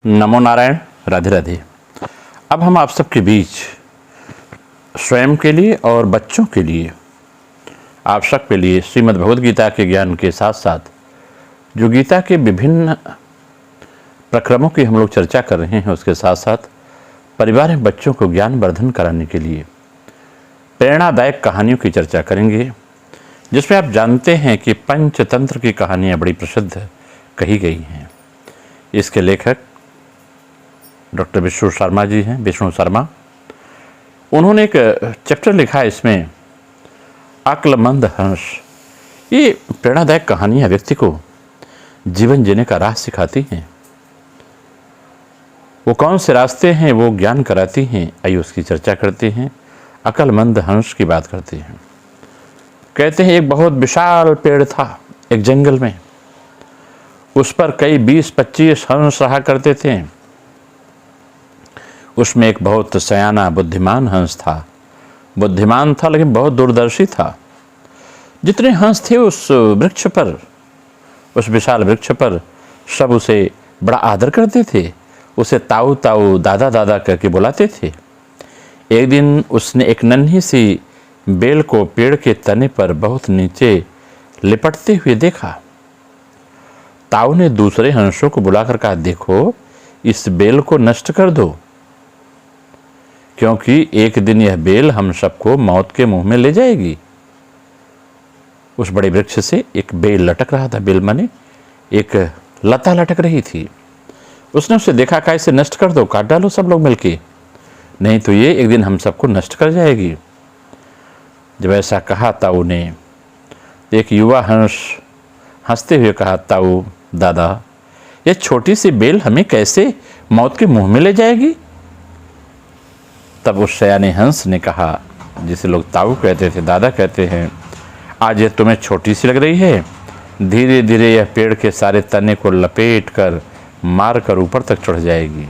नमो नारायण, राधे राधे। अब हम आप सबके बीच स्वयं के लिए और बच्चों के लिए, आप सबके लिए श्रीमद् भगवद गीता के ज्ञान के साथ साथ जो गीता के विभिन्न प्रक्रमों की हम लोग चर्चा कर रहे हैं, उसके साथ साथ परिवार में बच्चों को ज्ञान वर्धन कराने के लिए प्रेरणादायक कहानियों की चर्चा करेंगे, जिसमें आप जानते हैं कि पंचतंत्र की कहानियाँ बड़ी प्रसिद्ध कही गई हैं। इसके लेखक डॉक्टर विष्णु शर्मा जी हैं, विष्णु शर्मा। उन्होंने एक चैप्टर लिखा है इसमें, अक्लमंद हंस। ये प्रेरणादायक कहानियाँ व्यक्ति को जीवन जीने का राह सिखाती हैं। वो कौन से रास्ते हैं वो ज्ञान कराती हैं। आइए उसकी चर्चा करते हैं। अक्लमंद हंस की बात करते हैं। कहते हैं एक बहुत विशाल पेड़ था एक जंगल में। उस पर कई 20-25 हंस रहा करते थे। उसमें एक बहुत सयाना बुद्धिमान हंस था। बुद्धिमान था लेकिन बहुत दूरदर्शी था। जितने हंस थे उस वृक्ष पर, उस विशाल वृक्ष पर, सब उसे बड़ा आदर करते थे। उसे ताऊ ताऊ, दादा दादा करके बुलाते थे। एक दिन उसने एक नन्ही सी बेल को पेड़ के तने पर बहुत नीचे लिपटते हुए देखा। ताऊ ने दूसरे हंसों को बुलाकर कहा, देखो इस बेल को नष्ट कर दो, क्योंकि एक दिन यह बेल हम सबको मौत के मुंह में ले जाएगी। उस बड़े वृक्ष से एक बेल लटक रहा था। बेल माने एक लता लटक रही थी। उसने उसे देखा, कहा इसे नष्ट कर दो, काट डालो सब लोग मिलके, नहीं तो ये एक दिन हम सबको नष्ट कर जाएगी। जब ऐसा कहा ताऊ ने, एक युवा हंस हंसते हुए कहा, ताऊ दादा, ये छोटी सी बेल हमें कैसे मौत के मुंह में ले जाएगी? तब उस सयाने हंस ने कहा, जिसे लोग ताऊ कहते थे, दादा कहते हैं, आज ये तुम्हें छोटी सी लग रही है, धीरे धीरे यह पेड़ के सारे तने को लपेट कर मार कर ऊपर तक चढ़ जाएगी।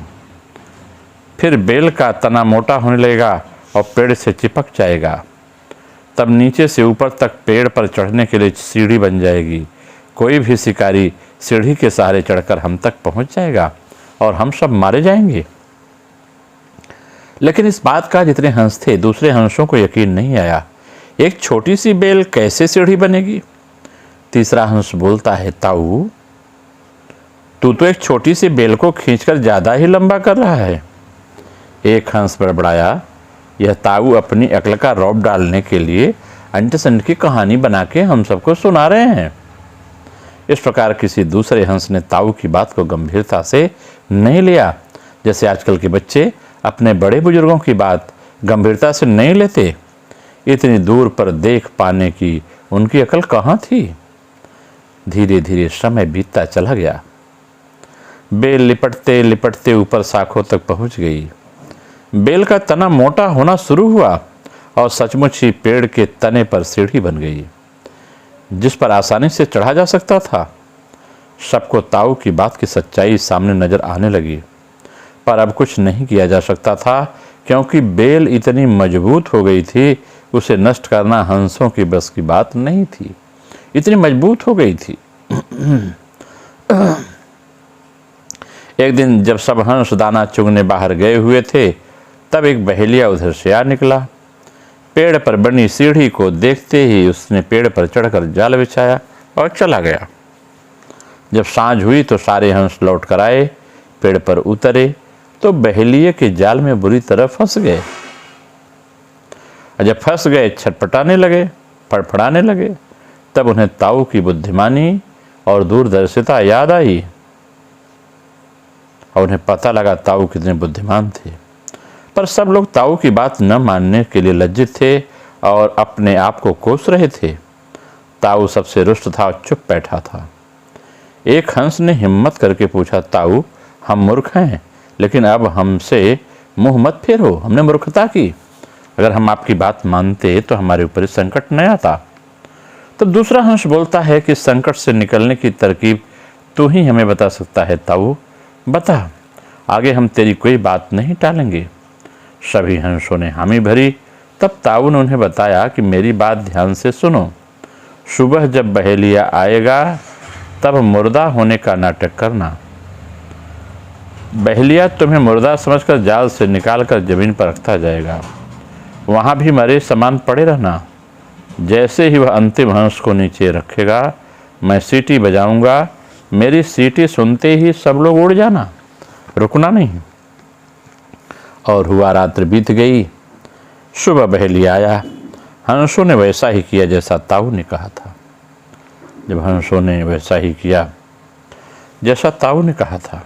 फिर बेल का तना मोटा होने लगेगा और पेड़ से चिपक जाएगा। तब नीचे से ऊपर तक पेड़ पर चढ़ने के लिए सीढ़ी बन जाएगी। कोई भी शिकारी सीढ़ी के सहारे चढ़कर हम तक पहुंच जाएगा और हम सब मारे जाएंगे। लेकिन इस बात का जितने हंस थे, दूसरे हंसों को यकीन नहीं आया। एक छोटी सी बेल कैसे सीढ़ी बनेगी? तीसरा हंस बोलता है, ताऊ तू तो एक छोटी सी बेल को खींचकर ज्यादा ही लंबा कर रहा है। एक हंस बड़बड़ाया, यह ताऊ अपनी अक्ल का रौब डालने के लिए अंट-संट की कहानी बना के हम सबको सुना रहे हैं। इस प्रकार किसी दूसरे हंस ने ताऊ की बात को गंभीरता से नहीं लिया। जैसे आजकल के बच्चे अपने बड़े बुजुर्गों की बात गंभीरता से नहीं लेते। इतनी दूर पर देख पाने की उनकी अकल कहाँ थी। धीरे धीरे समय बीतता चला गया। बेल लिपटते लिपटते ऊपर शाखों तक पहुंच गई। बेल का तना मोटा होना शुरू हुआ और सचमुच ही पेड़ के तने पर सीढ़ी बन गई, जिस पर आसानी से चढ़ा जा सकता था। सबको ताऊ की बात की सच्चाई सामने नजर आने लगी, पर अब कुछ नहीं किया जा सकता था, क्योंकि बेल इतनी मजबूत हो गई थी, उसे नष्ट करना हंसों की बस की बात नहीं थी। इतनी मजबूत हो गई थी। एक दिन जब सब हंस दाना चुगने बाहर गए हुए थे, तब एक बहेलिया उधर से आ निकला। पेड़ पर बनी सीढ़ी को देखते ही उसने पेड़ पर चढ़कर जाल बिछाया और चला गया। जब सांझ हुई तो सारे हंस लौट कर आए। पेड़ पर उतरे तो बहेलिये के जाल में बुरी तरह फंस गए। जब फंस गए छटपटाने लगे, फड़फड़ाने लगे। तब उन्हें ताऊ की बुद्धिमानी और दूरदर्शिता याद आई और उन्हें पता लगा ताऊ कितने बुद्धिमान थे। पर सब लोग ताऊ की बात न मानने के लिए लज्जित थे और अपने आप को कोस रहे थे। ताऊ सबसे रुष्ट था और चुप बैठा था। एक हंस ने हिम्मत करके पूछा, ताऊ हम मूर्ख हैं, लेकिन अब हमसे मुंह मत फेरो, हमने मूर्खता की। अगर हम आपकी बात मानते तो हमारे ऊपर संकट न आता। तब दूसरा हंस बोलता है कि संकट से निकलने की तरकीब तू ही हमें बता सकता है ताऊ, बता, आगे हम तेरी कोई बात नहीं टालेंगे। सभी हंसों ने हामी भरी। तब ताऊ ने उन्हें बताया कि मेरी बात ध्यान से सुनो। सुबह जब बहेलिया आएगा तब मुर्दा होने का नाटक करना। बहेलिया तुम्हें मुर्दा समझकर जाल से निकालकर जमीन पर रखता जाएगा, वहाँ भी मरे समान पड़े रहना। जैसे ही वह अंतिम हंस को नीचे रखेगा, मैं सीटी बजाऊंगा, मेरी सीटी सुनते ही सब लोग उड़ जाना, रुकना नहीं। और हुआ रात्रि बीत गई, सुबह बहेलिया आया। हंसों ने वैसा ही किया जैसा ताऊ ने कहा था। जब हंसों ने वैसा ही किया जैसा ताऊ ने कहा था,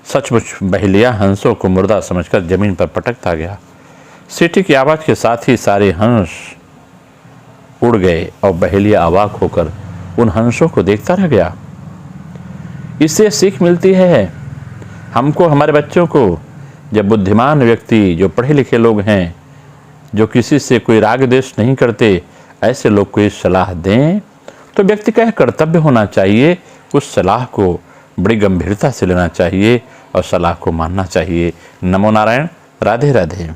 सचमुच बहेलिया हंसों को मुर्दा समझकर जमीन पर पटकता गया। सीटी की आवाज के साथ ही सारे हंस उड़ गए और बहेलिया अवाक होकर उन हंसों को देखता रह गया। इससे सीख मिलती है हमको, हमारे बच्चों को, जब बुद्धिमान व्यक्ति, जो पढ़े लिखे लोग हैं, जो किसी से कोई राग द्वेष नहीं करते, ऐसे लोग कोई सलाह दें तो व्यक्ति का कर्तव्य होना चाहिए उस सलाह को बड़ी गंभीरता से लेना चाहिए और सलाह को मानना चाहिए। नमो नारायण। राधे राधे।